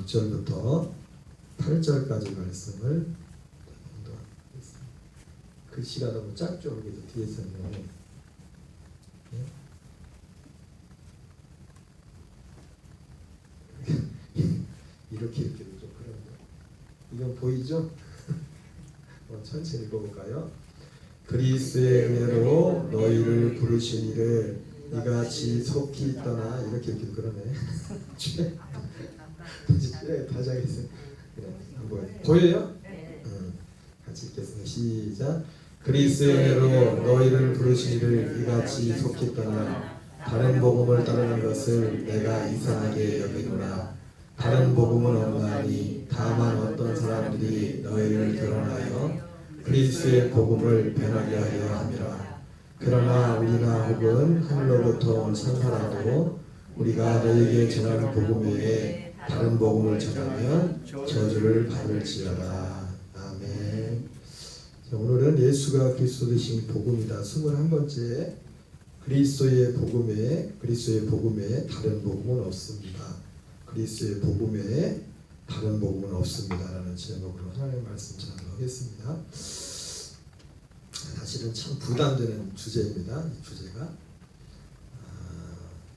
6절부터 8절까지 말씀을 공부하겠습니다. 글씨가 너무 짧죠. 여기서 뒤에서는 이렇게 읽기도 좀 그런데 이건 보이죠? 천천히 읽어볼까요? 그리스도의 은혜로 너희를 부르시니를 이같이 속히 떠나 이렇게 읽기도 그러네. 다시 하겠습니다. 한번 보여요? 같이 읽겠습니다. 시작. 그리스도의 은혜로 너희를 부르시니를 이같이 속히 떠나 다른 복음을 따르는 것을 내가 이상하게 여기노라. 다른 복음은 없나니 다만 어떤 사람들이 너희를 드러나여 그리스도의 복음을 변하게 하려 함이라. 그러나 우리나 혹은 하늘로부터 온 선사라도 우리가 너희에게 전하는 복음 외에 다른 복음을 전하면 저주를 받을지어다. 아멘. 자, 오늘은 예수가 그리스도 되신 복음이다. 21번째 그리스도의 복음에 다른 복음은 없습니다. 그리스도의 복음에 다른 복음은 없습니다라는 제목으로 하나님의 말씀 전하겠습니다. 사실은 참 부담되는 주제입니다. 이 주제가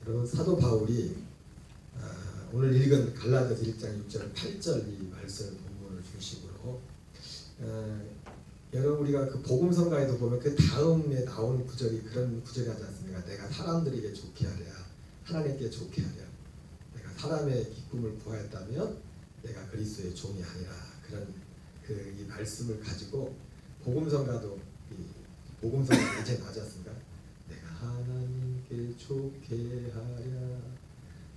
여러분 사도 바울이 오늘 읽은 갈라디아서 1장 6절 8절 이 말씀 본문을 중심으로 여러분 우리가 그 복음성가에도 보면 그 다음에 나오는 구절이 그런 구절이 하지 않습니까? 내가 사람들에게 좋게 하랴, 하나님께 좋게 하랴. 내가 사람의 기쁨을 구하였다면 내가 그리스도의 종이 아니라. 그런 이 말씀을 가지고 복음성가도 복음성가 이제 나지 않습니까? 내가 하나님께 좋게 하랴,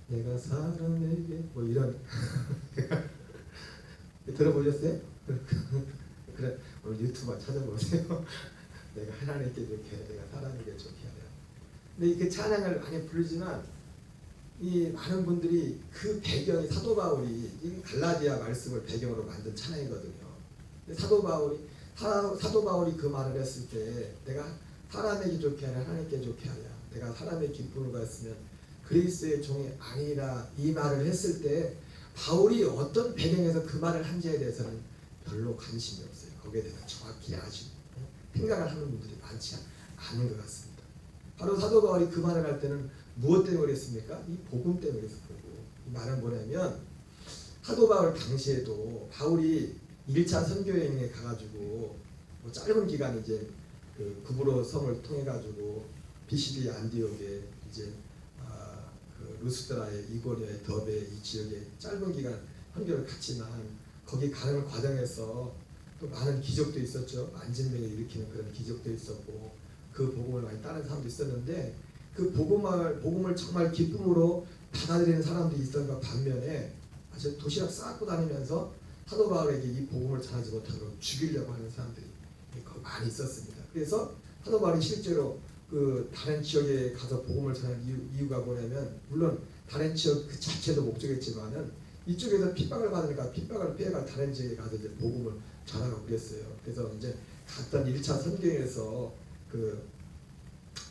내가 사람에게 뭐 이런 들어보셨어요? 그래 오늘 유튜브 찾아보세요. 내가 하나님께 좋게 하랴, 내가 사람에게 좋게 하랴. 근데 이렇게 찬양을 많이 부르지만 이 많은 분들이 그 배경이 사도 바울이 이 갈라디아 말씀을 배경으로 만든 찬양이거든요. 근데 사도 바울이 그 말을 했을 때 내가 사람에게 좋게 하랴, 하나님께 좋게 하랴, 내가 사람의 기쁨을 받았으면 그리스도의 종이 아니라 이 말을 했을 때 바울이 어떤 배경에서 그 말을 한지에 대해서는 별로 관심이 없어요. 거기에 대해서 정확히 아직 생각을 하는 분들이 많지 않은 것 같습니다. 바로 사도 바울이 그 말을 할 때는 무엇 때문에 그랬습니까? 이 복음 때문에 그랬고, 이 말은 뭐냐면 사도 바울 당시에도 바울이 1차 선교여행에 가가지고 뭐 짧은 기간 이제 그 구브로 섬을 통해 가지고 비시디 안디옥에 이제 그 루스드라의 이고니아의 더베 이 지역에 짧은 기간 선교를 갔지만 거기 가는 과정에서 또 많은 기적도 있었죠. 만진병을 일으키는 그런 기적도 있었고 그 복음을 많이 따르는 사람도 있었는데 그 복음을 정말 기쁨으로 받아들이는 사람들이 있었는가 반면에 아주 도시락 싸고 다니면서 사도 바울에게 이 복음을 전하지 못하고 죽이려고 하는 사람들이 많이 있었습니다. 그래서 사도 바울이 실제로 그 다른 지역에 가서 복음을 전하는 이유가 뭐냐면 물론 다른 지역 그 자체도 목적이었지만은 이쪽에서 핍박을 받으니까 핍박을 피해갈 다른 지역에 가서 이제 복음을 전하고 그랬어요. 그래서 이제 갔던 1차 선교에서 그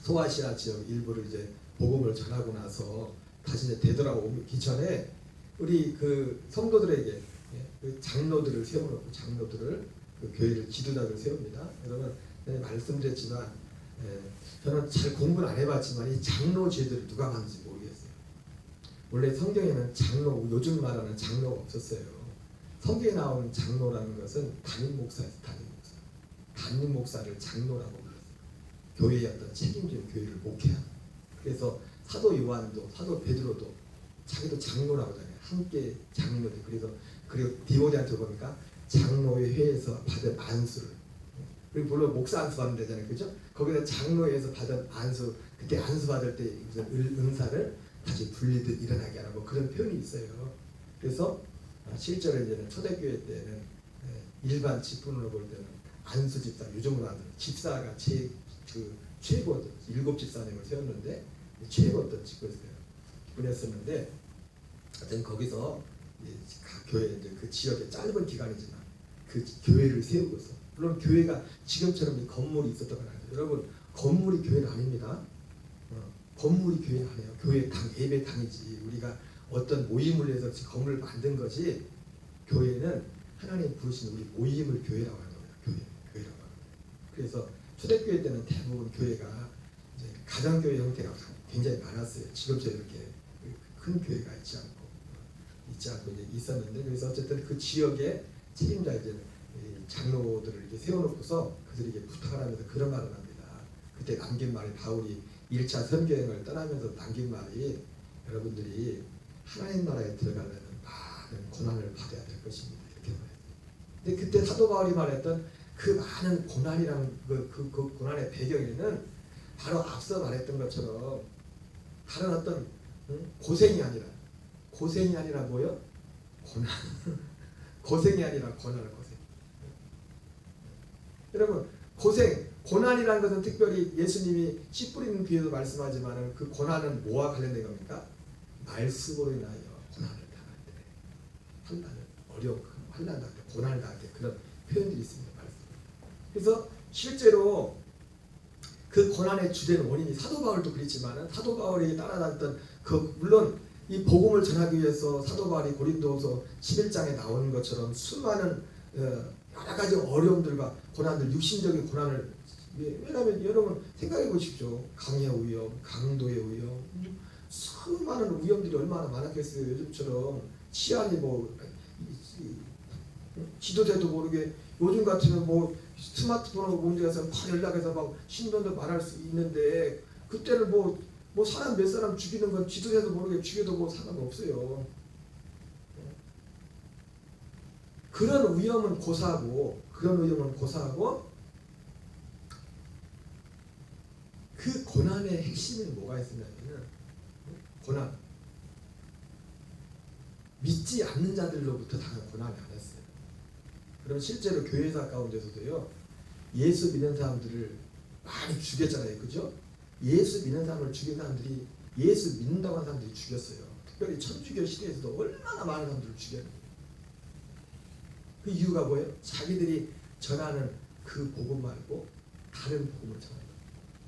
소아시아 지역 일부를 이제 복음을 전하고 나서 다시 이제 되돌아오기 전에 우리 그 성도들에게 그 장로들을 세워놓고 장로들을 그 교회를 지도자를 세웁니다. 여러분 말씀드렸지만 저는 잘 공부를 안 해봤지만 이 장로 제도를 누가 만든지 모르겠어요. 원래 성경에는 장로, 요즘 말하는 장로가 없었어요. 성경에 나오는 장로라는 것은 담임 목사예요. 담임 목사를 장로라고 불렀어요. 교회의 어떤 책임진 교회를 목회하는. 그래서 사도 요한도 사도 베드로도 자기도 장로라고 하잖아요. 함께 장로들. 그리고 디모데한테 보니까 장로의 회에서 받은 안수를, 그리고 물론 목사 안수 받는 데잖아요, 그죠? 거기서 장로회에서 받은 안수, 그때 안수 받을 때 무슨 은사를 다시 분리듯 일어나게 하라고 그런 표현이 있어요. 그래서 실제로 이제는 초대교회 때는 일반 직분으로 볼 때는 안수 집사, 요즘으로 하는 집사가 최고 7 집사님을 세웠는데 최고 어떤 직분이었었는데 하여튼 거기서 각 교회 이제 그 지역에 짧은 기간이지만 그 교회를 세우고서, 물론 교회가 지금처럼 이 건물이 있었던 건 아니죠. 여러분 건물이 교회는 아닙니다. 건물이 교회는 아니에요. 교회 당, 예배당이지. 우리가 어떤 모임을 위해서 건물을 만든 것이 교회는 하나님 부르신 우리 모임을 교회라고 하는 겁니다. 교회라고 하는 거예요. 그래서 초대교회 때는 대부분 교회가 이제 가정교회 형태가 굉장히 많았어요. 지금처럼 이렇게 큰 교회가 있지 않고 이제 있었는데, 그래서 어쨌든 그 지역에 책임자 이제 장로들을 이렇게 세워놓고서 그들에게 부탁을 하면서 그런 말을 합니다. 그때 남긴 말이 바울이 1차 선교행을 떠나면서 남긴 말이 여러분들이 하나님 나라에 들어가려면 많은 고난을 받아야 될 것입니다. 이렇게 말했어요. 근데 그때 사도 바울이 말했던 그 많은 고난이라는 그 고난의 배경에는 바로 앞서 말했던 것처럼 다른 어떤 고생이 아니라 뭐요? 고난. 고생이 아니라 고생. 여러분 고난이라는 것은 특별히 예수님이 씨 뿌리는 비유도 말씀하지만 그 고난은 뭐와 관련된 겁니까? 말씀으로 인하여 고난을 당할 때, 환난을 어려운 환난 당할 때, 고난을 당할 때 그런 표현들이 있습니다. 말씀. 그래서 실제로 그 고난의 주된 원인이 사도 바울도 그랬지만 사도 바울이 따라다녔던 물론 이 복음을 전하기 위해서 사도 바울이 고린도서 11장에 나오는 것처럼 수많은 여러 가지 어려움들과 고난들, 육신적인 고난을, 왜냐하면 여러분 생각해 보십시오. 강의 위험, 강도의 위험, 수많은 위험들이 얼마나 많았겠어요. 요즘처럼 치안이 지도자도 모르게, 요즘 같으면 스마트폰으로 문제에서 바로 연락해서 막 신변도 말할 수 있는데, 그때는 사람 몇 사람 죽이는 건 지도자도 모르게 죽여도 상관없어요. 그런 위험은 고사하고 그 고난의 핵심은 뭐가 있었냐면은, 고난, 믿지 않는 자들로부터 당한 고난이 아니었어요. 그럼 실제로 교회사 가운데서도요, 예수 믿는 사람들을 많이 죽였잖아요. 그죠? 예수 믿는 사람을 죽인 사람들이, 예수 믿는다고 하는 사람들이 죽였어요. 특별히 천주교 시대에서도 얼마나 많은 사람들을 죽였는데, 그 이유가 뭐예요? 자기들이 전하는 그 복음 말고 다른 복음을 전하는 거예요.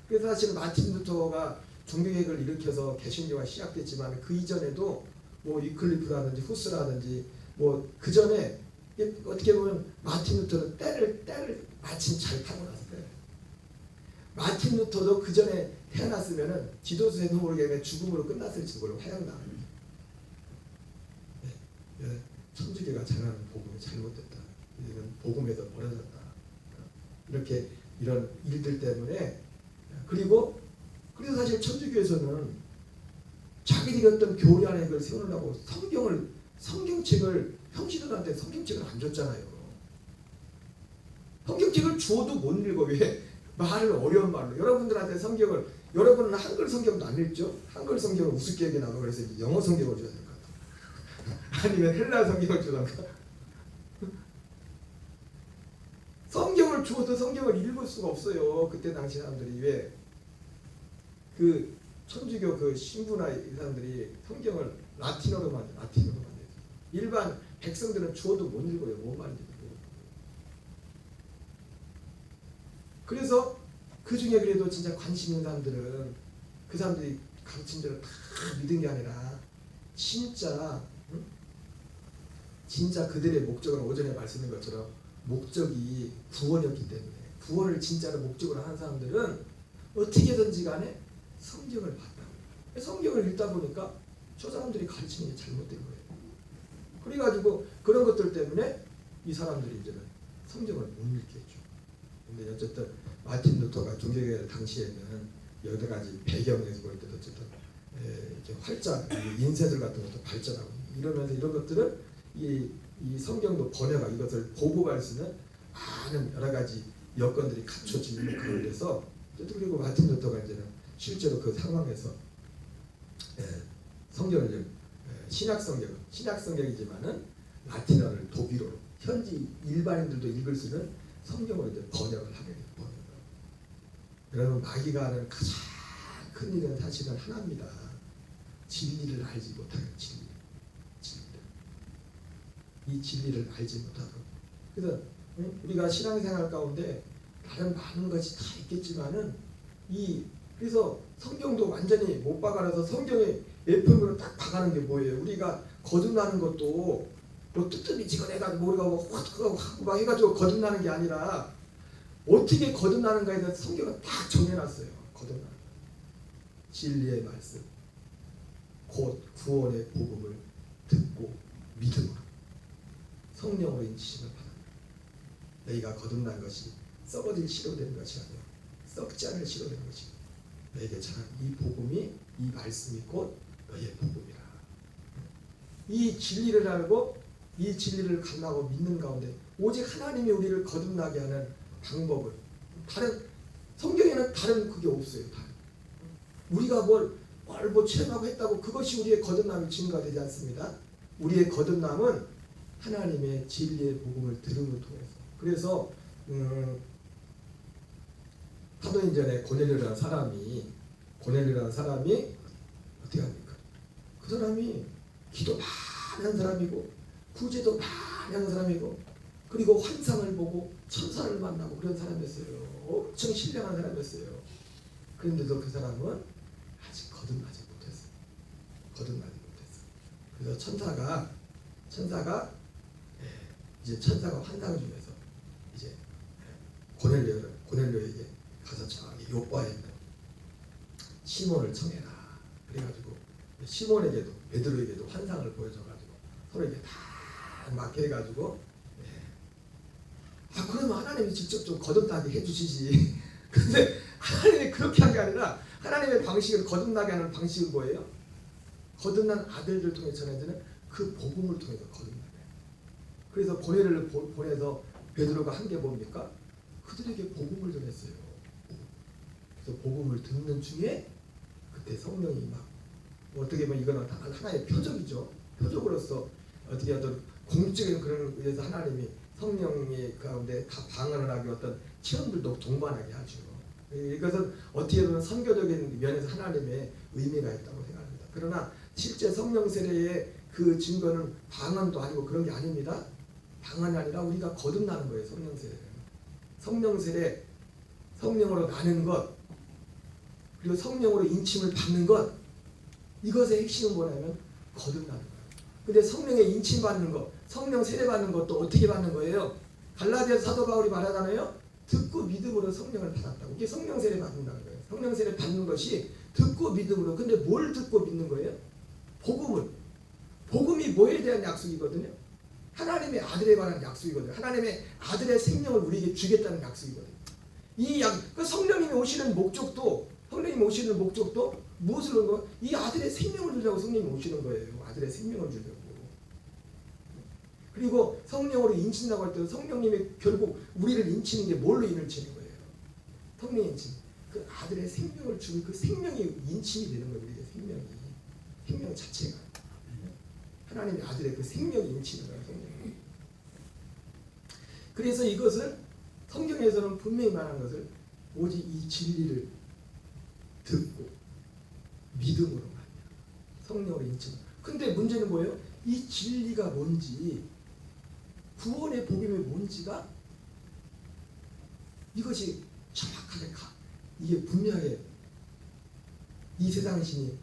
그래서 사실 마틴 루터가 종교개혁을 일으켜서 개신교가 시작됐지만 그 이전에도 위클리프라든지 후스라든지 그 전에 어떻게 보면 마틴 루터는 때를 마침 잘 타고 났어요. 마틴 루터도 그 전에 태어났으면은 지도자에도 모르게 죽음으로 끝났을지도 몰라요. 화양당합니다. 천주교가 전하는 복음이 잘못됐다. 이건 복음에서 멀어졌다. 이렇게 이런 일들 때문에, 그리고 사실 천주교에서는 자기들이 어떤 교리 안에 그걸 세우려고 성경책을 형제들한테 성경책을 안 줬잖아요. 성경책을 주어도 못 읽어. 왜? 말을 어려운 말로. 여러분들한테 성경을, 여러분은 한글 성경도 안 읽죠? 한글 성경을 우습게 얘기하고, 그래서 영어 성경을 줘야 될 것 같아요. 아니면 헬라 성경을 주던가. 성경을 주어도 성경을 읽을 수가 없어요. 그때 당시 사람들이. 왜? 그 천주교 그 신부나 이 사람들이 성경을 라틴어로 만들어요. 일반 백성들은 주어도 못 읽어요. 뭔 말인지 모르고. 그래서 그 중에 그래도 진짜 관심 있는 사람들은 그 사람들이 가르친 대로 다 믿은 게 아니라 진짜 그들의 목적은 오전에 말씀드린 것처럼 목적이 구원이었기 때문에, 구원을 진짜로 목적으로 하는 사람들은 어떻게든지 간에 성경을 봤다. 성경을 읽다 보니까 저 사람들이 가르치는 게 잘못된 거예요. 그래가지고 그런 것들 때문에 이 사람들이 이제는 성경을 못 읽게 했죠. 근데 어쨌든 마틴 루터가 종교개혁 당시에는 여러 가지 배경에서 볼 때도 어쨌든 이제 활짝 인쇄들 같은 것도 발전하고 이러면서 이런 것들은 이 성경도 번역하고 이것을 보고갈 수 있는 많은 여러 가지 여건들이 갖춰지는 가운데서, 그리고 마틴 루터가 이제는 실제로 그 상황에서 성경을 신약성경이지만은 라틴어를 독일어로 현지 일반인들도 읽을 수 있는 성경으로 이제 번역을 하게 돼요. 여러분, 마귀가 하는 가장 큰 일은 사실은 하나입니다. 진리를 알지 못하는 진리. 이 진리를 알지 못하고. 그래서 우리가 신앙생활 가운데 다른 많은 것이 다 있겠지만은 그래서 성경도 완전히 못 박아놔서 성경에 F으로 딱 박아는 게 뭐예요? 우리가 거듭나는 것도 뭐 뜨뜻미지근해가지고 우리가 확 막 해가지고 거듭나는 게 아니라 어떻게 거듭나는가에 대해서 성경은 딱 정해놨어요. 거듭나는 거. 진리의 말씀, 곧 구원의 복음을 듣고 믿음으로 성령으로 인치심을 받아. 너희가 거듭난 것이 썩어질 씨로 된 것이 아니라 썩지 않을 씨로 된 것이. 너에게 전한 이 복음이, 이 말씀이 곧 너의 복음이라. 이 진리를 알고 이 진리를 감나고 믿는 가운데 오직 하나님이 우리를 거듭나게 하는 방법을, 다른 성경에는 다른 그게 없어요. 다른. 우리가 뭘 체험하고 했다고 그것이 우리의 거듭남이 증가되지 않습니다. 우리의 거듭남은 하나님의 진리의 복음을 들음을 통해서. 그래서 사도행전에 고넬료라는 사람이 어떻게 합니까? 그 사람이 기도 많이 한 사람이고 구제도 많이 하는 사람이고 그리고 환상을 보고 천사를 만나고 그런 사람이었어요. 엄청 신령한 사람이었어요. 그런데도 그 사람은 아직 거듭나지 못했어요. 그래서 천사가 이제 천사가 환상을 주면서 이제 고넬료에게 가서 저기 요바에 있는 시몬을 청해라. 그래가지고 시몬에게도 베드로에게도 환상을 보여줘가지고 서로 이게 다 맞게 해가지고 그러면 하나님이 직접 좀 거듭나게 해주시지. 근데 하나님이 그렇게 한 게 아니라 하나님의 방식을 거듭나게 하는 방식은 뭐예요? 거듭난 아들들 통해 전해지는 그 복음을 통해서 거듭나게. 그래서 고넬료를 보내서 베드로가 한 게 뭡니까? 그들에게 복음을 전했어요. 그래서 복음을 듣는 중에 그때 성령이 막 어떻게 보면 이거는 하나의 표적이죠. 표적으로서 어떻게 어떤 공적인 그런 의해서 하나님이 성령의 가운데 다 방언을 하게 어떤 체험들도 동반하게 하죠. 이것은 어떻게 보면 선교적인 면에서 하나님의 의미가 있다고 생각합니다. 그러나 실제 성령 세례의 그 증거는 방언도 아니고 그런 게 아닙니다. 방언이 아니라 우리가 거듭나는 거예요. 성령 세례는. 성령 세례, 성령으로 나는 것, 그리고 성령으로 인침을 받는 것, 이것의 핵심은 뭐냐면 거듭나는 거예요. 근데 성령의 인침 받는 것, 성령 세례 받는 것도 어떻게 받는 거예요? 갈라디아서 사도 바울이 말하잖아요. 듣고 믿음으로 성령을 받았다고. 이게 성령 세례 받는다는 거예요. 성령 세례 받는 것이 듣고 믿음으로. 근데 뭘 듣고 믿는 거예요? 복음을. 복음이 뭐에 대한 약속이거든요? 하나님의 아들에 관한 약속이거든요. 하나님의 아들의 생명을 우리에게 주겠다는 약속이거든요. 그 성령님이 오시는 목적도 무엇을 하는 거예요? 이 아들의 생명을 주려고 성령님이 오시는 거예요. 아들의 생명을 주려고. 그리고 성령으로 인친다고 할 때 성령님이 결국 우리를 인치는 게 뭘로 인치는 거예요? 성령의 인침. 그 아들의 생명을 주는 그 생명이 인침이 되는 거예요. 우리의 생명 자체가. 하나님의 아들의 그 생명이 인치는 거예요. 성령이. 그래서 이것을 성경에서는 분명히 말한 것을 오직 이 진리를 듣고 믿음으로 말이야. 성령으로 인침. 근데 문제는 뭐예요? 이 진리가 뭔지, 구원의 복음이 뭔지가 이것이 정확하게 이게 분명하게 이 세상 신이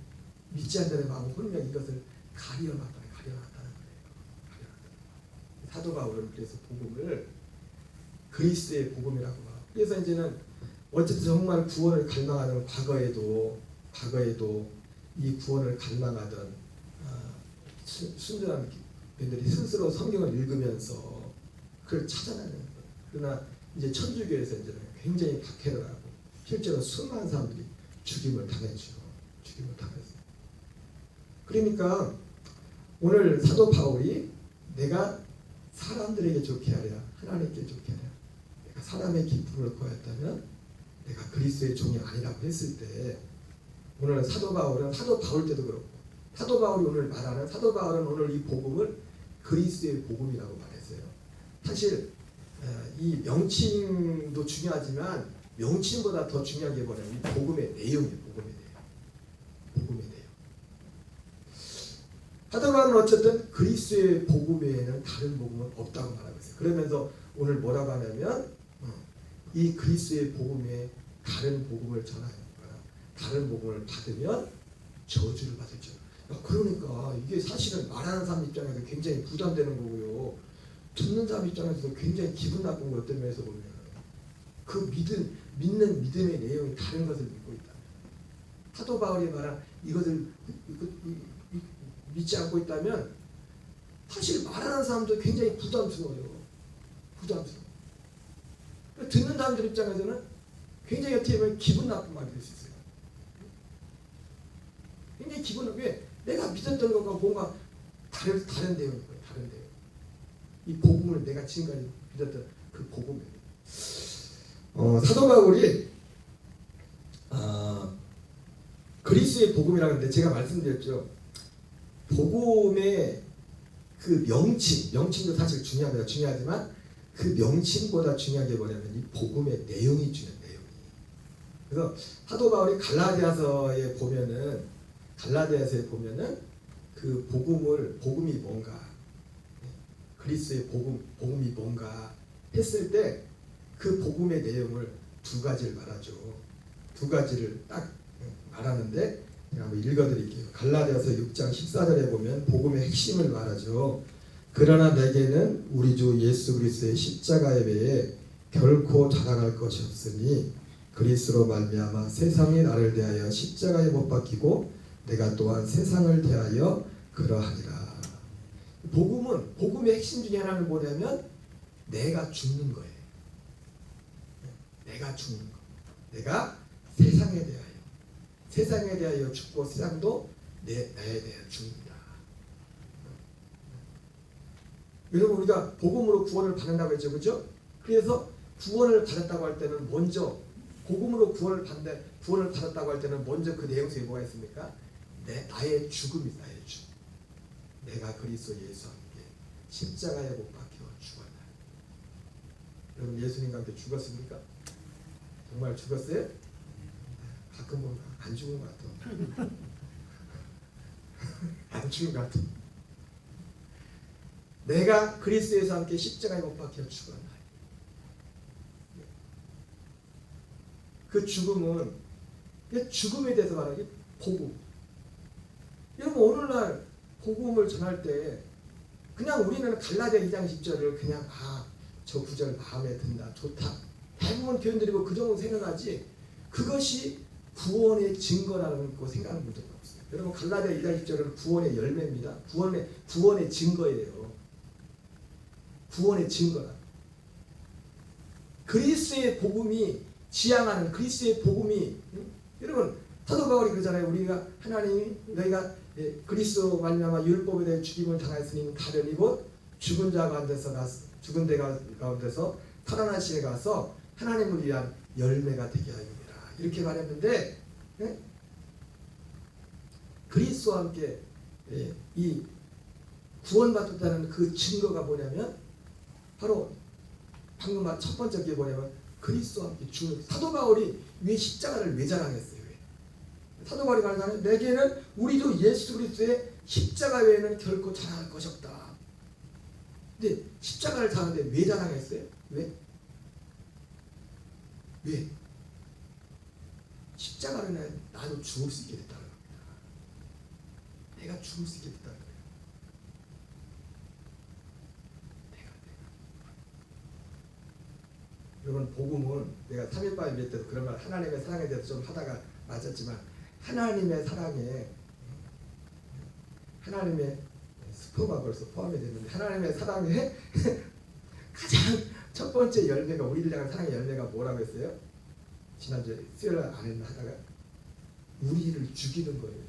믿지 않는 자의 마음을 분명히 이것을 가려놨다는 거예요. 사도 바울은 그래서 복음을 그리스도의 복음이라고 봐. 그래서 이제는 어쨌든 정말 구원을 갈망하는 과거에도 이 구원을 갈망하던 순전한 분들이 스스로 성경을 읽으면서 그걸 찾아내는 거예요. 그러나 이제 천주교에서 이제는 굉장히 박해를 하고 실제로 수많은 사람들이 죽임을 당했죠. 그러니까 오늘 사도 바울이 내가 사람들에게 좋게 하랴 하나님께 좋게 하랴 내가 사람의 기쁨을 구하였다면 내가 그리스도의 종이 아니라고 했을 때 오늘 사도 바울 때도 그렇고 사도 바울이 오늘 말하는 사도 바울은 오늘 이 복음을 그리스도의 복음이라고 말했어요. 사실 이 명칭도 중요하지만 명칭보다 더 중요한 게 뭐냐면 이 복음의 내용이에요. 복음의 내용. 사도 바울은 어쨌든 그리스도의 복음 외에는 다른 복음은 없다고 말하고 있어요. 그러면서 오늘 뭐라고 하냐면 이 그리스도의 복음 외에 다른 복음을 전하거나 다른 복음을 받으면 저주를 받을 줄. 그러니까 이게 사실은 말하는 사람 입장에서 굉장히 부담되는 거고요. 듣는 사람 입장에서도 굉장히 기분 나쁜 거 어떤 면에서 보면 그 믿는 믿음의 내용이 다른 것을 믿고 있다. 사도 바울이 말한 이것을 믿지 않고 있다면 사실 말하는 사람도 굉장히 부담스러워요. 부담스러워. 듣는 사람들 입장에서는 굉장히 어떻게 보면 기분 나쁜 말이 될 수 있어요. 굉장히 기분 나쁘게 내가 믿었던 것과 뭔가 다른 내용인 거예요. 다른 내용. 이 복음을 내가 지금까지 믿었던 그 복음이에요. 사도 바울이 그리스도의 복음이라고 하는데 제가 말씀드렸죠. 복음의 그 명칭도 사실 중요하지만 그 명칭보다 중요한 게 뭐냐면 이 복음의 내용이 중요해요. 내용이. 그래서 사도 바울이 갈라디아서에 보면은 그 복음이 뭔가 그리스도의 복음이 뭔가 했을 때 그 복음의 내용을 두 가지를 말하죠. 두 가지를 딱 말하는데 제가 한번 읽어드릴게요. 갈라디아서 6장 14절에 보면 복음의 핵심을 말하죠. 그러나 내게는 우리 주 예수 그리스도의 십자가에 외에 결코 자랑할 것이 없으니 그리스도로 말미암아 세상이 나를 대하여 십자가에 못 박히고 내가 또한 세상을 대하여 그러하니라. 복음의 핵심 중에 하나는 뭐냐면 내가 죽는 거예요. 내가 죽는 거. 내가 세상에 대하여 죽고 세상도 나에 대하여 죽는다. 여러분 우리가 복음으로 구원을 받는다고 했죠, 그렇죠? 그래서 구원을 받았다고 할 때는 먼저 복음으로 구원을 받았다고 할 때는 먼저 그 내용 속에 뭐가 있습니까? 나의 죽음이 나의 죽음. 내가 그리스도 예수와 함께 십자가에 못 박혀 죽었다. 여러분 예수님과 함께 죽었습니까? 정말 죽었어요? 가끔 보면 안 죽은 것 같아. 안 죽은 것 같아. 내가 그리스도에서 함께 십자가에 못 박혀 죽었나. 그 죽음은 죽음에 대해서 말하기 복음. 여러분 오늘날 복음을 전할 때 그냥 우리는 갈라디아 2장 10절을 그냥 저 구절 마음에 든다, 좋다. 대부분 교인들이고 그 정도 생각하지 그것이 구원의 증거라는 거 생각하는 분들은 없어요. 여러분 갈라디아 2장 10절은 구원의 열매입니다. 구원의 증거예요. 구원의 증거라. 그리스도의 복음이 지향하는 그리스도의 복음이 여러분 사도 바울이 그러잖아요. 우리가 하나님이 너희가 그리스도 말미암아 율법에 대해 죽임을 당하였으니 가련이 곧 죽은 자 죽은 데 가운데서 살아나시에 가서 하나님을 위한 열매가 되게 하였느니라. 이렇게 말했는데 그리스도와 함께 이 구원받았다는 그 증거가 뭐냐면 바로 방금 말 첫 번째 게 뭐냐면 그리스도와 함께 죽는. 사도 바울이 왜 십자가를 왜 자랑했어요? 사도 바울이 말하자면 내게는 우리 주 예수 그리스도의 십자가 외에는 결코 자랑할 것이 없다. 근데 십자가를 자랑하는데 왜 자랑했어요? 왜? 십자가는 나도 죽을 수 있게 됐다는 겁니다. 내가 죽을 수 있게 됐다는 거예요. 여러분 복음은 내가 3일반 예배 때도 그런 말 하나님의 사랑에 대해서 좀 하다가 맞았지만 하나님의 사랑에 하나님의 스포가 벌써 포함이 됐는데 하나님의 사랑에 가장 첫 번째 열매가 우리를 향한 사랑의 열매가 뭐라고 했어요? 지난주에 수요일 안 했나 하다가 우리를 죽이는 거예요.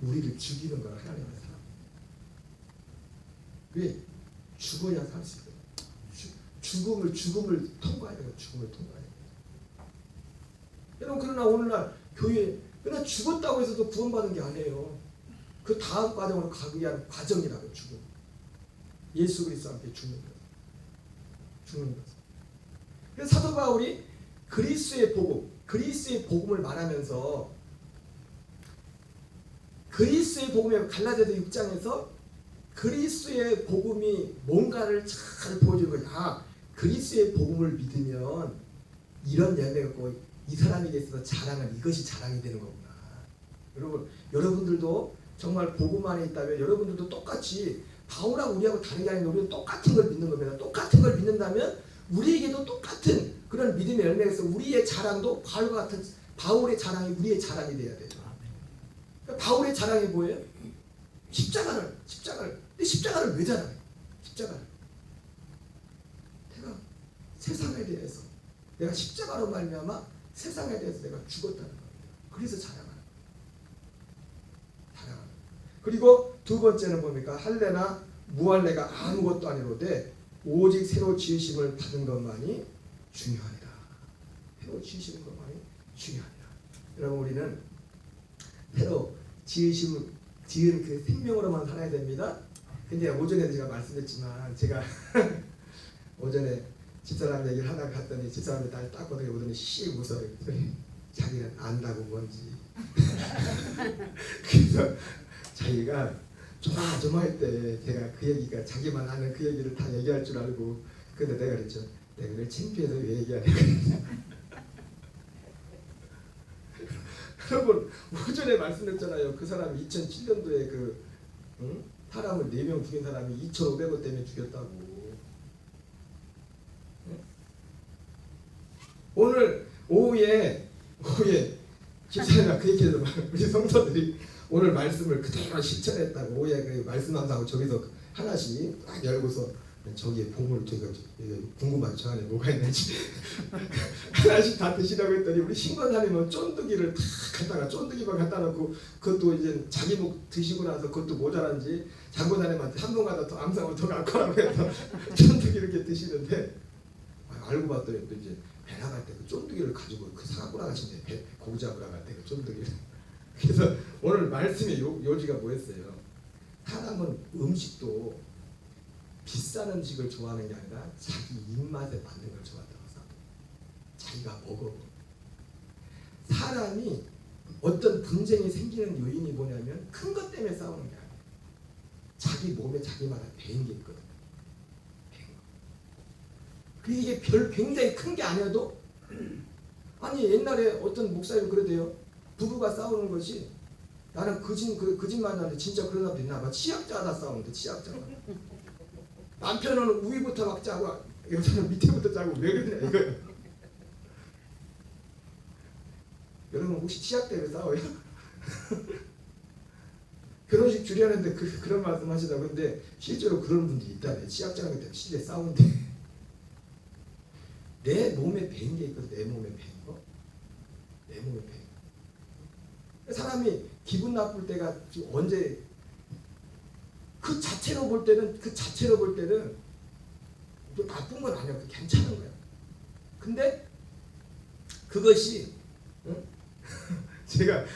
우리를 죽이는 거라 하나님의 사랑. 왜? 죽어야 살 수 있어요. 죽음을 통과해야 돼요. 죽음을 통과해야 돼요. 여러분 그러나 오늘날 교회 그러나 죽었다고 해서도 구원받은 게 아니에요. 그 다음 과정으로 가기 위한 과정이라고 죽음. 예수 그리스도와 함께 죽는 것. 그래서 사도 바울이 그리스도의 복음을 말하면서 그리스도의 복음에 갈라디아서 6장에서 그리스도의 복음이 뭔가를 잘 보여주는 거야. 그리스도의 복음을 믿으면 이런 열매가 있고 이 사람에게 있어서 이것이 자랑이 되는 거구나. 여러분들도 정말 복음 안에 있다면 여러분들도 똑같이 바울하고 우리하고 다른 게 아니라 우리는 똑같은 걸 믿는 겁니다. 똑같은 걸 믿는다면 우리에게도 똑같은 그런 믿음의 열매가 있어. 우리의 자랑도 바울과 같은 바울의 자랑이 우리의 자랑이 돼야 돼요. 그러니까 바울의 자랑이 뭐예요? 십자가를. 근데 십자가를 왜 자랑해? 십자가를. 내가 세상에 대해서 내가 십자가로 말미암아 세상에 대해서 내가 죽었다는 겁니다. 그래서 자랑하는 거예요. 그리고 두 번째는 뭡니까? 할례나 무할례가 아무것도 아니로되 오직 새로 지으심을 받은 것만이 중요하니라. 새로 지으시는 것만이 중요하니라. 여러분 우리는 새로 지은 그 생명으로만 살아야 됩니다. 근데 오전에 제가 말씀드렸지만 제가 오전에 집사람 얘기를 하다가 갔더니 집사람이 날 딱 보더니 씩 웃어요. 자기는 안다고 뭔지. 그래서 자기가 조마조마할 때 제가 그 얘기가 자기만 아는 그 얘기를 다 얘기할 줄 알고 근데 내가 그랬죠. 내가 늘 창피해서 왜 얘기하냐. 여러분 오전에 말씀드렸잖아요. 그 사람이 2007년도에 그 사람을 4명 죽인 사람이 2,500원 때문에 죽였다고. 오늘 오후에 집사님과 그 얘기해서 우리 성도들이 오늘 말씀을 그대로 실천했다고. 오후에 그 말씀한다고 저기서 하나씩 딱 열고서 저기에 봉을 제가 궁금하죠. 저 안에 뭐가 있는지 하나씩 다 드시라고 했더니 우리 신권사님은 쫀득이를 다 갖다가 쫀득이만 갖다 놓고 그것도 이제 자기 목 드시고 나서 그것도 모자란지 장군사님한테 한 번가더 더 암상을 더 갖고 라고 해서 쫀득이 이렇게 드시는데 알고 봤더니 또 이제 배 나갈 때 그 쫀득이를 가지고 그 사갖고 나가신대. 배 고기 잡으러 갈 때 그 쫀득이를. 그래서 오늘 말씀의 요지가 뭐였어요? 사람은 음식도 비싼 음식을 좋아하는 게 아니라 자기 입맛에 맞는 걸 좋아한다고 생각해요. 자기가 먹어. 사람이 어떤 분쟁이 생기는 요인이 뭐냐면 큰 것 때문에 싸우는 게 아니에요. 자기 몸에 자기마다 배인 게 있거든요. 이게 굉장히 큰 게 아니어도 아니 옛날에 어떤 목사님 그러대요. 부부가 싸우는 것이 나는 거짓말 하는데 진짜 그런 사람도 있나 봐. 치약자다 싸우는데 치약자가. 남편은 위부터 막 짜고 여자는 밑에부터 짜고 왜 그러냐 이거예요. 여러분 혹시 치약 때문에 싸워요? 결혼식 주례하는데 그런 말씀 하시다고. 근데 실제로 그런 분들이 있다네. 치약자랑 때문에 실제 싸우는데 내 몸에 배인 게 있거든. 내 몸에 배인 거. 내 몸에 배인 거. 사람이 기분 나쁠 때가 언제 그 자체로 볼 때는 또 나쁜 건 아니야. 괜찮은 거야. 근데 그것이 제가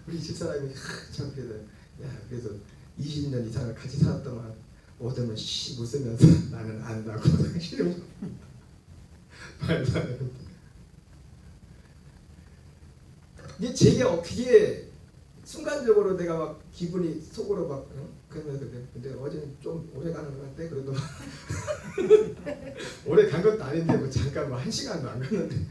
우리 집사람이 참 그래서 20년 이상을 같이 살았더만 오더면 웃으면서 나는 안다고 말도 안 하는데. 근데 그게 순간적으로 내가 막 기분이 속으로 막 그러면서 근데 어제는 좀 오래 가는 것 같아. 그래도 오래 간 것도 아닌데 뭐 잠깐 뭐 1시간도 안 갔는데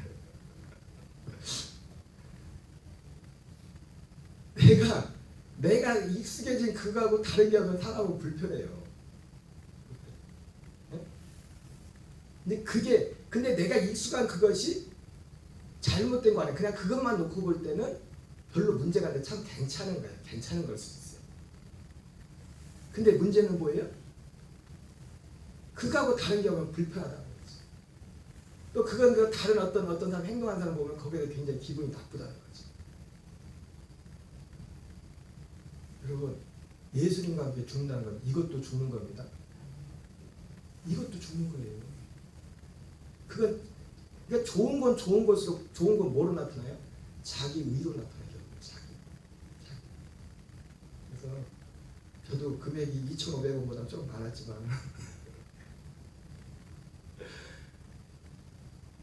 내가 익숙해진 그거하고 다르게 하면 사람은 불편해요. 근데 내가 익숙한 그것이 잘못된 거 아니야. 그냥 그것만 놓고 볼 때는 별로 문제가 안 돼. 참 괜찮은 거야. 괜찮은 걸 수 있어요. 근데 문제는 뭐예요? 그거하고 다른 경우는 불편하다는 거지. 또 그건 다른 어떤 사람 행동하는 사람 보면 거기에 굉장히 기분이 나쁘다는 거지. 여러분 예수님과 함께 죽는다는 건 이것도 죽는 겁니다. 이것도 죽는 거예요. 그러니까 좋은 건 좋은 것으로 좋은 건 뭐로 나타나요? 자기 의로 나타나요. 자기. 그래서 저도 금액이 2,500원보다 좀 많았지만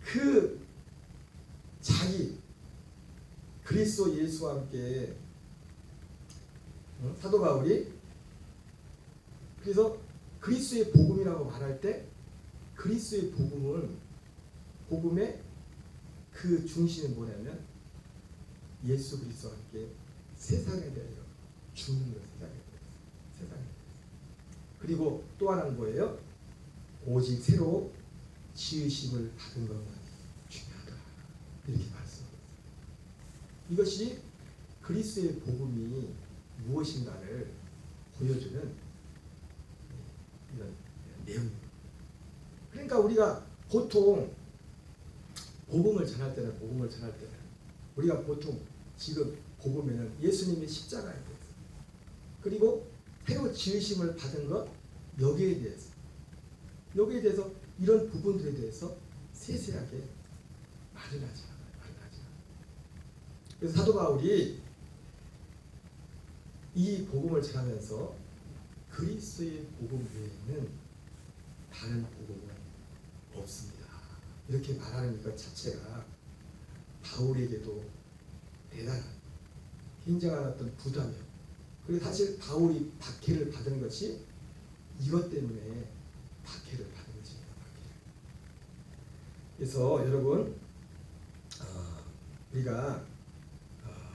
그 자기 그리스도 예수와 함께 사도 바울이 그래서 그리스도의 복음이라고 말할 때 그리스도의 복음의 그 중심은 뭐냐면 예수 그리스도와 함께 세상에 대하여 죽는 것, 세상에 대해서. 세상에 대해서. 그리고 또 하나는 뭐예요? 오직 새로 지으심을 받은 것만이 중요하다. 이렇게 말씀합니다. 이것이 그리스도의 복음이 무엇인가를 보여주는 이런 내용입니다. 그러니까 우리가 보통 복음을 전할 때는 우리가 보통 지금 복음에는 예수님의 십자가에 대해서 그리고 새로 지으심을 받은 것 여기에 대해서 이런 부분들에 대해서 세세하게 말을 하지 않아요. 그래서 사도 바울이 이 복음을 전하면서 그리스도의 복음 외에는 다른 복음은 없습니다. 이렇게 말하는 것 자체가 바울에게도 대단한 굉장한 어떤 부담이에요. 그리고 사실 바울이 박해를 받은 것이 이것 때문에 박해를 받은 것입니다. 그래서 여러분 우리가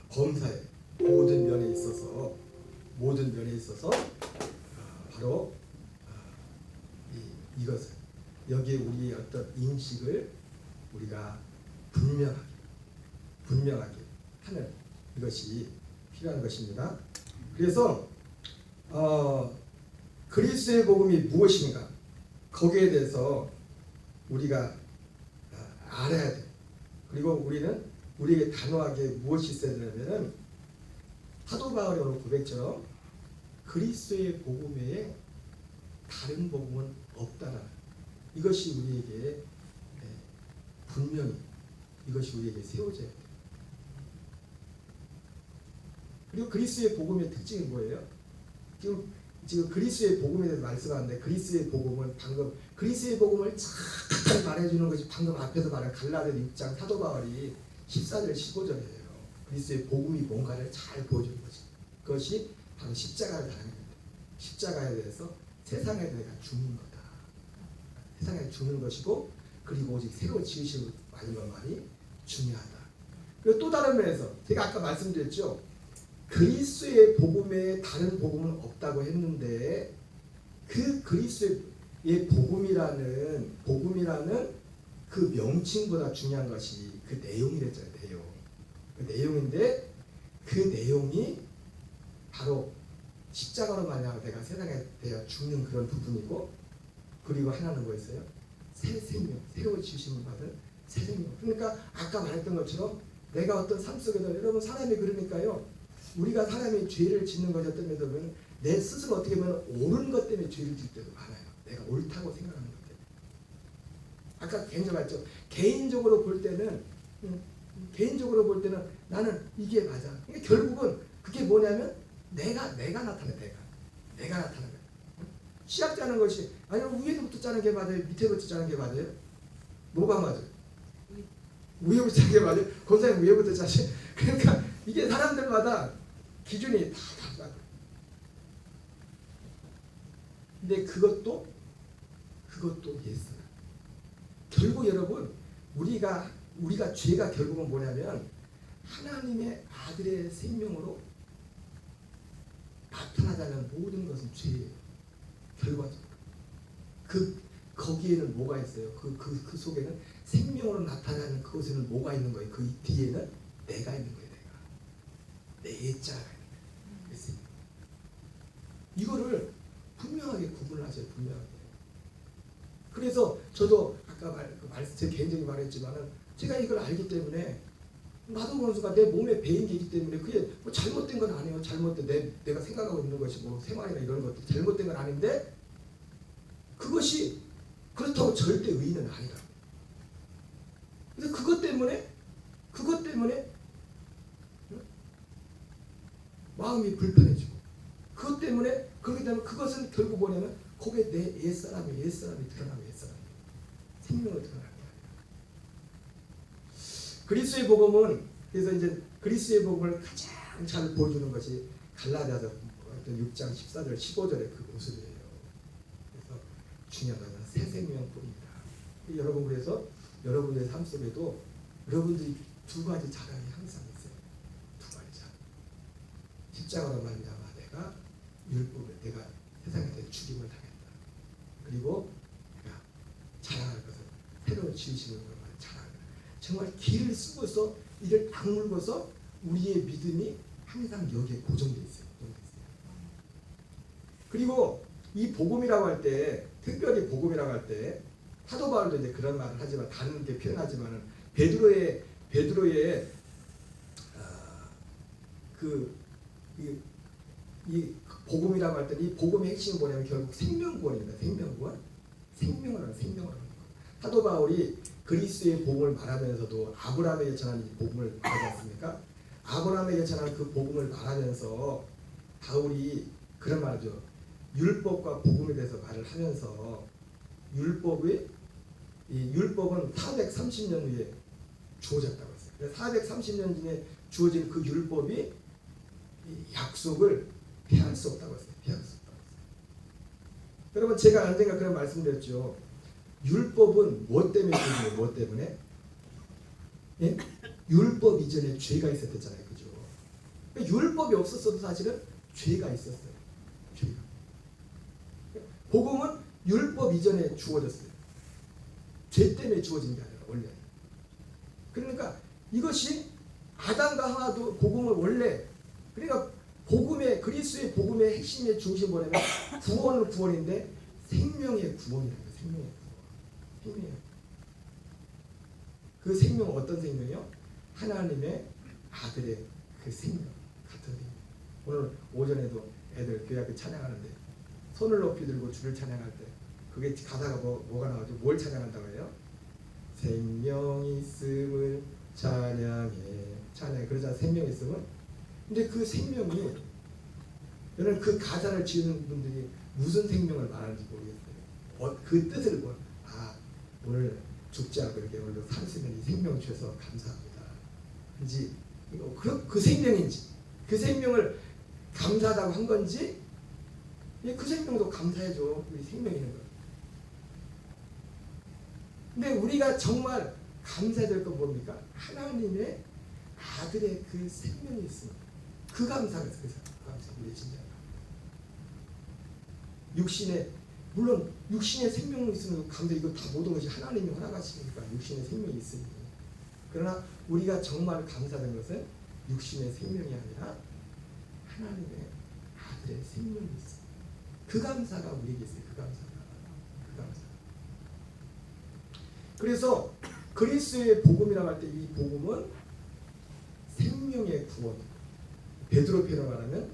범사의 모든 면에 있어서 바로 이것을 여기에 우리의 어떤 인식을 우리가 분명하게 하는 이것이 필요한 것입니다. 그래서 그리스도의 복음이 무엇인가 거기에 대해서 우리가 알아야 돼. 그리고 우리는 우리에게 단호하게 무엇이 있어야 되냐면은 사도 바울의 오늘 고백처럼 그리스도의 복음 외에 다른 복음은 없다라. 이것이 우리에게 분명히 이것이 우리에게 세워져야 돼. 그리고 그리스도의 복음의 특징이 뭐예요? 지금 그리스도의 복음에 대해서 말씀하는데 그리스도의 복음은 방금 그리스도의 복음을 잘 말해주는 것이 방금 앞에서 말한 갈라디아 6장 사도 바울이 14절 15절이에요. 그리스도의 복음이 뭔가를 잘 보여주는 것이 그것이 바로 십자가를 달하는 겁니다. 십자가에 대해서 세상에 내가 죽는 거다. 세상에 죽는 것이고 그리고 오직 새로 지으심을 받은 것만이 중요하다. 그리고 또 다른 면에서 제가 아까 말씀드렸죠. 그리스도의 복음에 다른 복음은 없다고 했는데 그 그리스도의 복음이라는 그 명칭보다 중요한 것이 그 내용이랬잖아요. 그 내용인데 그 내용이 바로 십자가로 말미암아 내가 세상에 대해 죽는 그런 부분이고 그리고 하나는 뭐였어요? 새 생명, 새로 지으심을 받은 새 생명. 그러니까 아까 말했던 것처럼 내가 어떤 삶 속에서 여러분 사람이 그러니까요. 우리가 사람이 죄를 짓는 것이 어떤 면에서 보면 내 스스로 어떻게 보면 옳은 것 때문에 죄를 짓을 때도 많아요. 내가 옳다고 생각하는 것 때문에. 아까 개인적으로 말했죠. 개인적으로 볼 때는 나는 이게 맞아. 그러니까 결국은 그게 뭐냐면 내가 나타내. 내가 나타나는 거야. 시작 짜는 것이 아니면 위에서부터 짜는 게 맞아요? 밑에부터 짜는 게 맞아요? 뭐가 맞아요? 위에부터 짜는 게 맞아요? 권사님 위에부터 짜시. 그러니까 이게 사람들마다 기준이 다 달라. 근데 그것도 예스라. 결국 여러분 우리가 죄가 결국은 뭐냐면 하나님의 아들의 생명으로 나타나자는 모든 것은 죄예요. 결과적으로. 거기에는 뭐가 있어요? 그 속에는 생명으로 나타나는 그것에는 뭐가 있는 거예요? 그 뒤에는 내가 있는 거예요. 내 자가 있는 거예요. 이거를 분명하게 구분하세요. 분명하게. 그래서 저도 아까 제 개인적인 말했지만은 제가 이걸 알기 때문에 나도 원수가 내 몸에 배인 게이기 때문에 그게 뭐 잘못된 건 아니에요. 내가 생각하고 있는 것이 뭐 생활이나 이런 것도 잘못된 건 아닌데 그것이 그렇다고 절대 의인은 아니다. 그래서 그것 때문에 마음이 불편해지고 그것 때문에 그렇게 되면 그것은 결국 뭐냐면 거기에 내 옛사람이 드러나고 생명을 드러나는 거예요. 그리스도의 복음은 그래서 이제 그리스도의 복음을 가장 잘 보여주는 것이 갈라디아서 6장 14절 15절의 그 모습이에요. 그래서 중요한 것은 새 생명뿐입니다. 여러분 그래서 여러분의 삶 속에도 여러분들이 두 가지 자랑이 항상 있어요. 두 가지 자랑. 십자가로 말미암아 내가 율법을 내가 세상에 대해 죽임을 당했다. 그리고 내가 자랑할 것은 새로운 지으시는 것만 자랑한다. 정말 길을 쓰고서 이를 악물고서 우리의 믿음이 항상 여기에 고정돼 있어요. 그리고 이 복음이라고 할 때, 특별히 복음이라고 할 때 사도 바울도 이제 그런 말을 하지만 다른 게 표현하지만은 베드로의 이 복음이라고 할 때 이 복음의 핵심은 뭐냐면 결국 생명구원입니다. 생명구원, 생명을 하는 거예요. 사도 바울이 그리스도의 복음을 말하면서도 아브라함에게 전한 이 복음을 말하지 않습니까? 아브라함에게 전한 그 복음을 말하면서 바울이 그런 말이죠. 율법과 복음에 대해서 말을 하면서 율법은 430년 후에 주어졌다고 했어요. 430년 전에 주어진 그 율법이 약속을 피할 수 없다고 했어요. 여러분 제가 언젠가 그런 말씀드렸죠. 율법은 무엇 때문에 주어져요? 무엇 때문에? 예? 율법 이전에 죄가 있었잖아요. 그죠? 율법이 없었어도 사실은 죄가 있었어요. 죄가. 복음은 율법 이전에 주어졌어요. 죄 때문에 주어진 게 아니라 원래. 그러니까 이것이 아담과 하와도 복음을 원래 그러니까 복음의 그리스도의 복음의 핵심의 중심 뭐냐면 구원인데 생명의 구원이라는 거예요. 생명의 구원. 그 생명은 어떤 생명이요? 하나님의 아들의 그 생명 같은 생명. 오늘 오전에도 애들 교회 앞에 찬양하는데 손을 높이 들고 주를 찬양할 때 그게 가사가 뭐가 나오죠? 뭘 찬양한다고 해요? 생명이 있음을 찬양해. 그러자 생명이 있음을. 근데 그 생명이 여러분 그 가사를 지으는 분들이 무슨 생명을 말하는지 모르겠어요. 그 뜻을 오늘 죽지 않고 이렇게 오늘 살 수 있는 이 생명 주셔서 감사합니다. 인지 그 생명인지 그 생명을 감사하다고 한 건지 그 생명도 감사해줘. 우리 생명이 있는 거. 근데 우리가 정말 감사해야 될 건 뭡니까? 하나님의 아들의 그 생명이 있습니다. 그 감사가 있어요. 그 감사. 우리 진짜 물론 육신의 생명이 있으면 감사. 이거 다 모든 것이 하나님이 허락하시니까 육신의 생명이 있으니. 그러나 우리가 정말 감사하는 것은 육신의 생명이 아니라 하나님의 아들의 생명이 있습니다. 그 감사가 우리에게 있어요. 그 감사. 그래서 그리스도의 복음이라고 할 때 이 복음은 생명의 구원. 베드로 표현을 말하면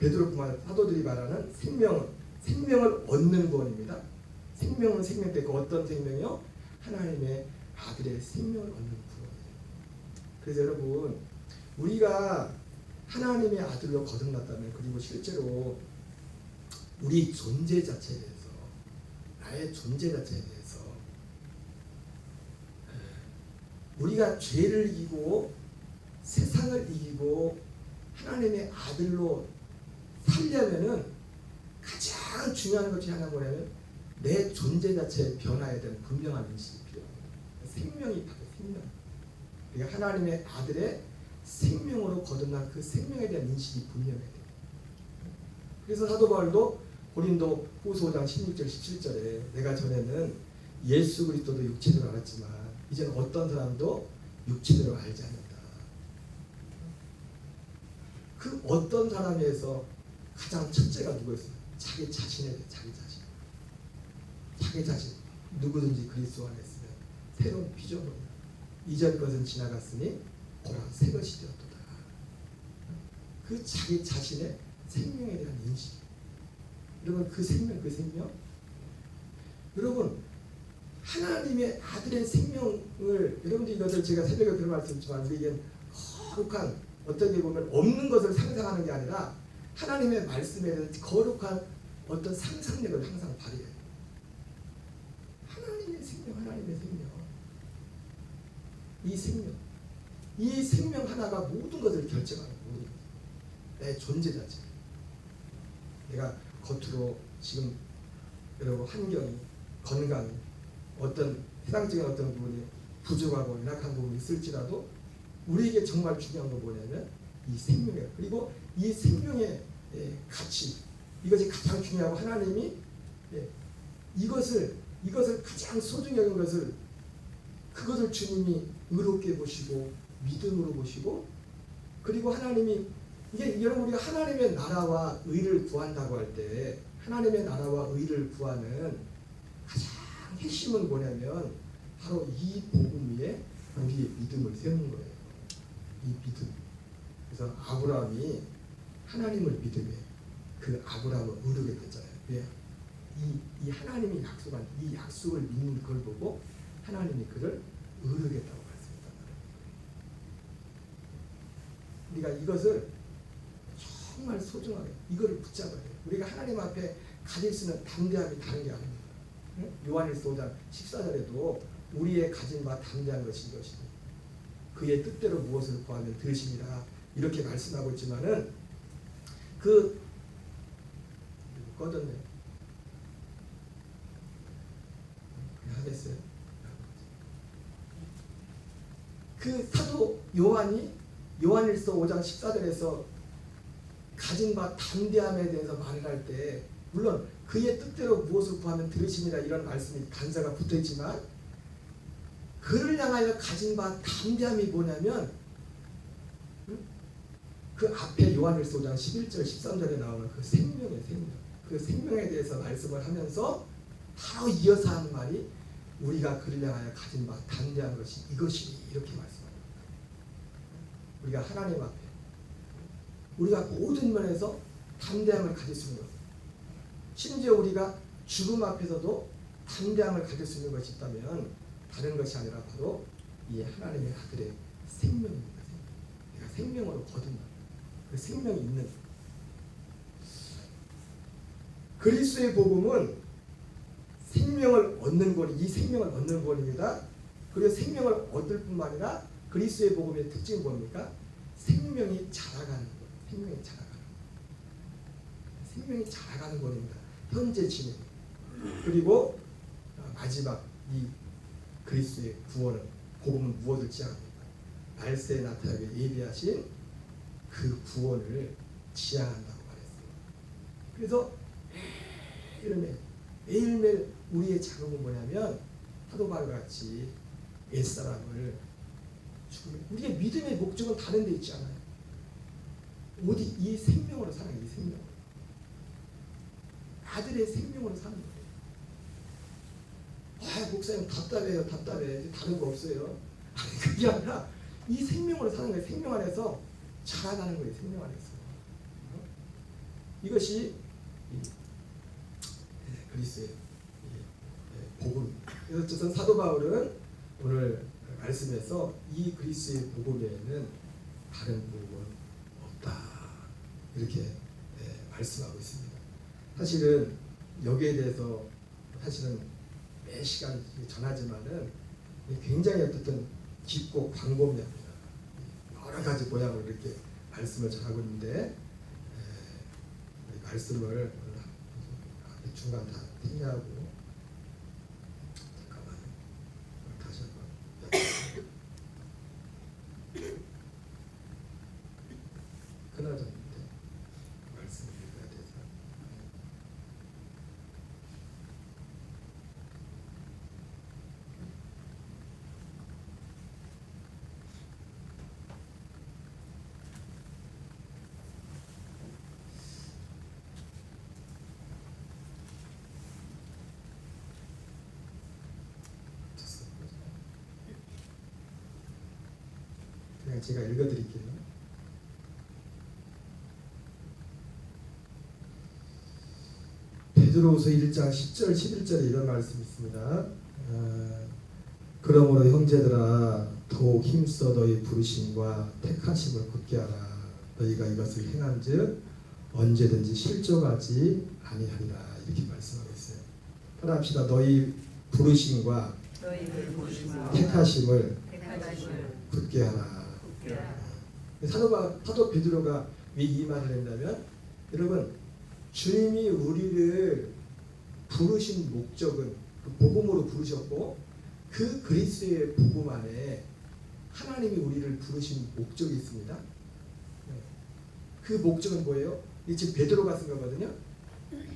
베드로 사도들이 말하는 생명을 얻는 구원입니다. 생명은 생명 때 그 어떤 생명이요? 하나님의 아들의 생명을 얻는 구원이에요. 그래서 여러분 우리가 하나님의 아들로 거듭났다면 그리고 실제로 우리 존재 자체에 대해서 나의 존재 자체에 대해서 우리가 죄를 이기고 세상을 이기고 하나님의 아들로 살려면은 가장 중요한 것 중에 하나가 뭐냐면 내 존재 자체의 변화에 대한 분명한 인식이 필요합니다. 생명이 바뀌어요. 생명. 그러니까 하나님의 아들의 생명으로 거듭난 그 생명에 대한 인식이 분명해야 돼요. 그래서 사도 바울도 고린도 후서 5장 16절 17절에 내가 전에는 예수 그리스도도 육체로 알았지만 이제는 어떤 사람도 육체로 알지 않는다. 그 어떤 사람에서 가장 첫째가 누구였어요? 자기 자신에 대해 자기 자신. 누구든지 그리스도 안에 있으면 새로운 피조물이다. 이전 것은 지나갔으니 보라 새 것이 되었도다. 그 자기 자신의 생명에 대한 인식. 여러분 그 생명 여러분 하나님의 아들의 생명을 여러분들 이것을 제가 새벽에 그런 말씀했지만 우리에겐 거룩한 어떻게 보면 없는 것을 상상하는 게 아니라 하나님의 말씀에 대한 거룩한 어떤 상상력을 항상 발휘해요. 하나님의 생명. 이 생명 하나가 모든 것을 결정하는 모든 것. 내 존재 자체. 내가 겉으로 지금 여러분 환경이 건강이 어떤 세상적인 어떤 부분이 부족하고 연약한 부분이 있을지라도 우리에게 정말 중요한 건 뭐냐면 이 생명이에요. 그리고 이 생명의 가치, 이것이 가장 중요하고 하나님이 이것을 가장 소중히 여긴 것을, 그것을 주님이 의롭게 보시고 믿음으로 보시고, 그리고 하나님이 이게 여러분, 우리가 하나님의 나라와 의를 구한다고 할 때 하나님의 나라와 의를 구하는 가장 핵심은 뭐냐면 바로 이 복음 위에 우리의 믿음을 세우는 거예요. 이 믿음. 그래서 아브라함이 하나님을 믿음에 그 아브라함을 의롭게 됐잖아요. 왜? 이 하나님이 약속한 이 약속을 믿는 걸 보고 하나님이 그를 의롭게 했다고 말씀했단 말이에요. 우리가 이것을 정말 소중하게 이거를 붙잡아야 돼요. 우리가 하나님 앞에 가질 수 있는 담대함이 다른 게 아닙니다. 요한일서 5장 14절에도 우리의 가진 바 담대한 것이 이것이니 그의 뜻대로 무엇을 구하면 들으시니라 이렇게 말씀하고 있지만은 꺼졌네. 하겠어요. 그 사도 요한이 요한일서 5장 14절에서 가진 바 담대함에 대해서 말을 할 때, 물론 그의 뜻대로 무엇을 구하면 들으시니라 이런 말씀이 단서가 붙어있지만, 그를 향하여 가진 바 담대함이 뭐냐면 그 앞에 요한일서 5장 11절 13절에 나오는 그 생명의 생명, 그 생명에 대해서 말씀을 하면서 바로 이어서 하는 말이 우리가 그를 향하여 가진 바 담대한 것이 이것이니 이렇게 말씀합니다. 우리가 하나님 앞에 우리가 모든 면에서 담대함을 가질 수 있는 것, 심지어 우리가 죽음 앞에서도 담대함을 가질 수 있는 것이 있다면 다른 것이 아니라 바로 이 하나님의 아들의 생명입니다. 내가 생명으로 거둔다. 그 생명이 있는 그리스도의 복음은 생명을 얻는 권, 이 생명을 얻는 권입니다. 그리고 생명을 얻을 뿐만 아니라 그리스도의 복음의 특징은 뭡니까? 생명이 자라가는 것. 생명이 자라가는 권입니다. 현재 진행. 그리고 마지막 이 그리스도의 구원은, 복음은 무엇을 지향합니까? 말세에 나타나게 예비하신 그 구원을 지향한다고 말했어요. 그래서 매일매일 우리의 작업은 뭐냐면 사도 바울과 같이 옛사람을 죽으면, 우리의 믿음의 목적은 다른 데 있지 않아요. 어디 이 생명으로 사는 이 생명, 아들의 생명으로 사는 거예요. 목사님 답답해요. 다른 거 없어요. 아니, 그게 아니라 이 생명으로 사는 거예요. 생명 안에서 자라나는 거예요. 생명 안에서. 이것이 그리스도의 복음. 그래서 어쨌든 사도 바울은 오늘 말씀에서 이 그리스도의 복음 외에는 다른 복음은 없다, 이렇게 말씀하고 있습니다. 사실은 여기에 대해서 사실은 매 시간 전하지만은 굉장히 어쨌든 깊고 광범위합니다. 여러 가지 모양으로 이렇게 말씀을 전하고 있는데, 말씀을 중간 다 ทิ้냐고. 잠깐만 다시 한번. 그나저나인데 말씀을 읽어야 돼서. 그냥 제가 읽어드릴게요. 베드로후서 1장 10절 11절에 이런 말씀이 있습니다. 그러므로 형제들아 더욱 힘써 너희 부르심과 택하심을 굳게 하라. 너희가 이것을 행한즉 언제든지 실족하지 아니하리라. 이렇게 말씀하고 있어요. 따라합시다. 너희 부르심과 택하심을 굳게 하라. 사도 베드로가 왜 이 말을 했냐면, 여러분, 주님이 우리를 부르신 목적은 복음으로 부르셨고, 그 그리스도의 복음 안에 하나님이 우리를 부르신 목적이 있습니다. 그 목적은 뭐예요? 이 지금 베드로가 쓴 거거든요.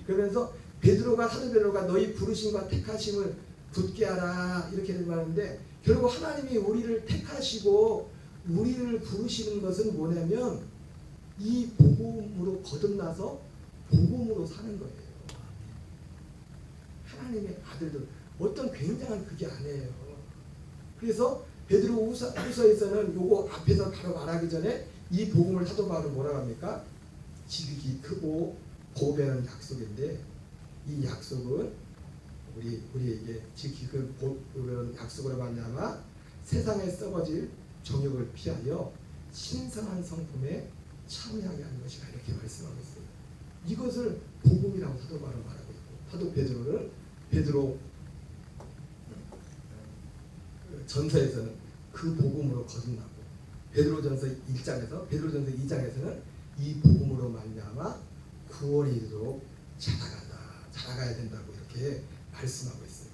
그러면서 사도 베드로가 너희 부르심과 택하심을 굳게 하라 이렇게 말하는데, 결국 하나님이 우리를 택하시고 우리를 부르시는 것은 뭐냐면 이 복음으로 거듭나서 복음으로 사는 거예요. 하나님의 아들들, 어떤 굉장한 그게 아니에요. 그래서 베드로후서에서는 요거 앞에서 바로 말하기 전에 이 복음을 사도 바울은 뭐라고 합니까? 지극히 크고 보배는 약속인데, 이 약속은 우리에게 지극히 그 보배는 약속으로 말미암아 세상에 썩어질 정욕을 피하여 신성한 성품에 참여하게 하는 것이라 이렇게 말씀하고 있어요. 이것을 복음이라고 사도 바울은 말하고 있고, 사도 베드로는 베드로 전서에서는 그 복음으로 거듭나고, 베드로전서 2장에서는 이 복음으로 말미암아 구원에 이르도록 자라가야 된다고 이렇게 말씀하고 있어요.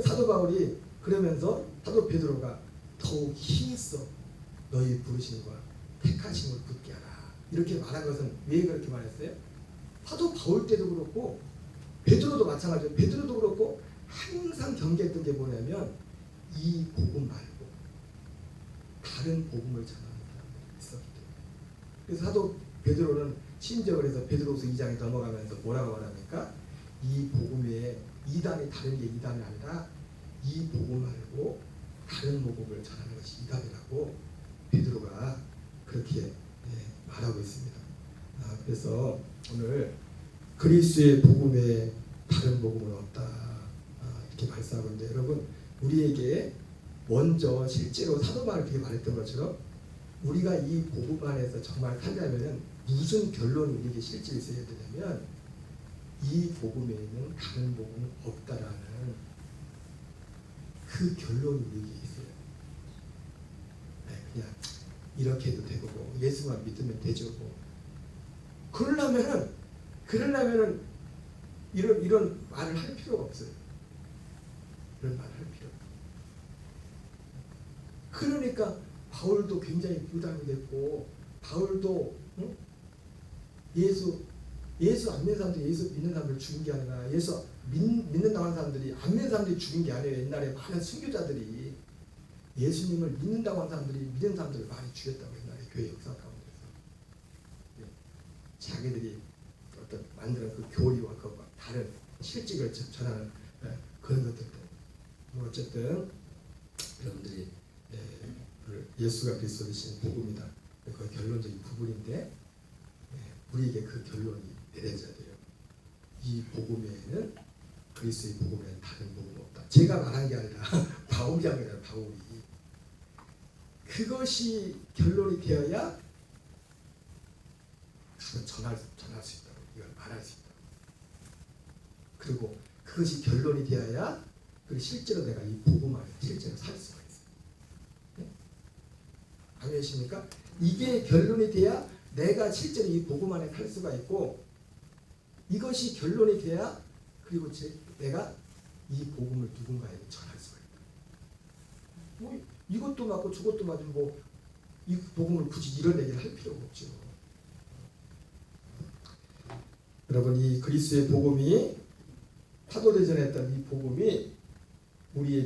사도 바울이 그러면서 사도 베드로가 더욱 힘써 너희 부르심과 택하심을 굳게 하라 이렇게 말한 것은 왜 그렇게 말했어요? 사도 바울 때도 그렇고 베드로도 마찬가지예요. 베드로도 그렇고 항상 경계했던 게 뭐냐면 이 복음 말고 다른 복음을 전하는 사람들이 있었기 때문에. 그래서 사도 베드로는 심지어 그래서 베드로서 2장에 넘어가면서 뭐라고 말합니까? 이 복음 외에 이단이 다른 게 이단이 아니라 이 복음 말고 다른 복음을 전하는 것이 이단이라고 베드로가 그렇게 말하고 있습니다. 그래서 오늘 그리스도의 복음에 다른 복음은 없다 이렇게 말씀하고 있는데, 여러분 우리에게 먼저 실제로 사도 바울이 그렇게 말했던 것처럼 우리가 이 복음 안에서 정말 살려면 무슨 결론이 우리에게 실제 있어야 되냐면 이 복음에는 다른 복음은 없다라는 그 결론이 우리에게 있어요. 그냥 이렇게 해도 되고 예수만 믿으면 되죠. 그러려면은 이런 말을 할 필요가 없어요. 이런 말을 할 필요가 없어요. 그러니까 바울도 굉장히 부담이 됐고, 바울도 예수 안 믿는 사람들이 예수 믿는 사람들 죽인 게 아니라, 예수 믿는다고 하는 사람들이 안 믿는 사람들이 죽인 게 아니에요. 옛날에 많은 순교자들이 예수님을 믿는다고 하는 사람들이 믿는 사람들을 많이 죽였다고, 옛날에 교회 역사 가운데서. 자기들이 어떤 만드는 그 교리와 그 다른 실직을 전하는 그런 것들 때문에. 어쨌든 여러분들이 예수가 그리스도 되신 복음이다. 그 결론적인 부분인데 우리에게 그 결론이 내려져야 돼요. 이 복음에는 그리스도의 복음에는 다른 복음은 없다. 제가 말한 게 아니라 바울이 한 거예요. 바울이. 그것이 결론이 되어야 전할 수 있다고, 이걸 말할 수 있다고. 그리고 그것이 결론이 되어야 실제로 내가 이 복음 안에 실제로 살 수가 있어요. 네? 아멘이십니까? 이게 결론이 돼야 내가 실제로 이 복음 안에 살 수가 있고, 이것이 결론이 돼야 그리고 내가 이 복음을 누군가에게 전할 수가 있다. 이것도 맞고 저것도 맞으면 이 복음을 굳이 이런 얘기를 할 필요가 없죠. 여러분, 이 그리스도의 복음이 사도대전에 했던 이 복음이 우리의